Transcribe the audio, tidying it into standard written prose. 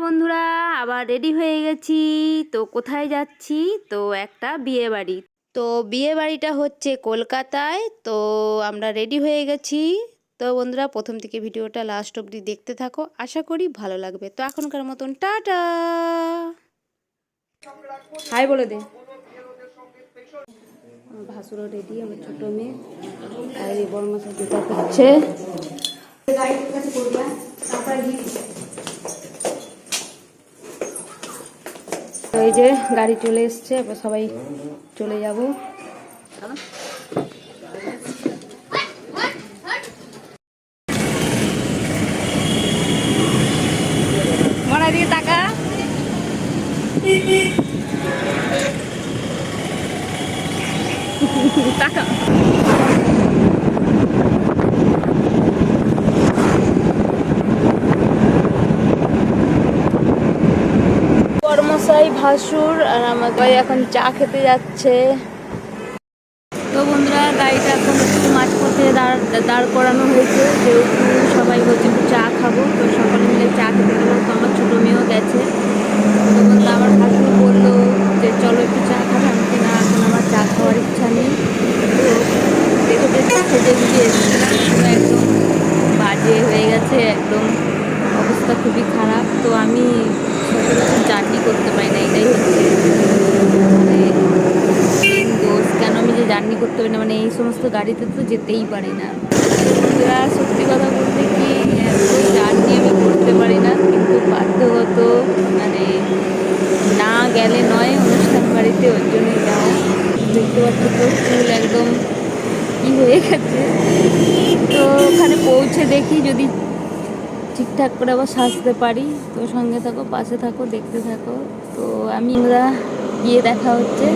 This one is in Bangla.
বন্ধুরা আবার রেডি হয়ে গেছি। তো কোথায় যাচ্ছি? তো একটা বিয়ে বাড়ি। তো বিয়ে বাড়িটা হচ্ছে কলকাতায়। তো আমরা রেডি হয়ে গেছি। তো বন্ধুরা প্রথম থেকে ভিডিওটা লাস্ট অবধি দেখতে থাকো, আশা করি ভালো লাগবে। তো এখনকার মতন টাটা, হাই বলে দে। ভাসুরও রেডি, আমার ছোট মেয়ে আর এই বড় মাসে জুতা করছে। এই যে গাড়ি চলে এসছে, এবার সবাই চলে যাব। মনে দিয়ে টাকা টাকা কর্মশাই ভাসুর আর আমার ভাই এখন চা খেতে যাচ্ছে। তো বন্ধুরা গাড়িটা এখন একটু মাঝপথে দাঁড় করানো হয়েছে, যেহেতু সবাই বলছে একটু চা খাবো। তো সকলে মিলে চা খেতে গেলো। তো আমার ছোটো মেয়েও গেছে। তো বন্ধু আমার ভাসুর বললো যে চলো একটু চা খাবে। আমি কি না, এখন আমার চা খাওয়ার ইচ্ছা নেই। তো দেখে সেজে গুজে এসেছিলাম, পুরো একদম বাজে হয়ে গেছে, একদম অবস্থা খুবই খারাপ। তো আমি সচরাচর জার্নি করতে পারি না, এটাই হচ্ছে মানে দোষ। কেন আমি যে জার্নি করতে পারি না, মানে এই সমস্ত গাড়িতে তো যেতেই পারি না। সত্যি কথা বলতে কি, এত জার্নি আমি করতে পারি না, কিন্তু বাধ্যগত মানে না গেলে নয় অনুষ্ঠান বাড়িতে, ওর জন্যই যাওয়া। দেখতে পাচ্ছি তো চুল একদম কি হয়ে গেছে। তো ওখানে পৌঁছে দেখি যদি ঠিকঠাক করে আবার সাজতে পারি। তো সঙ্গে থাকো, পাশে থাকো, দেখতে থাকো। তো আমরা গিয়ে দেখা হচ্ছে।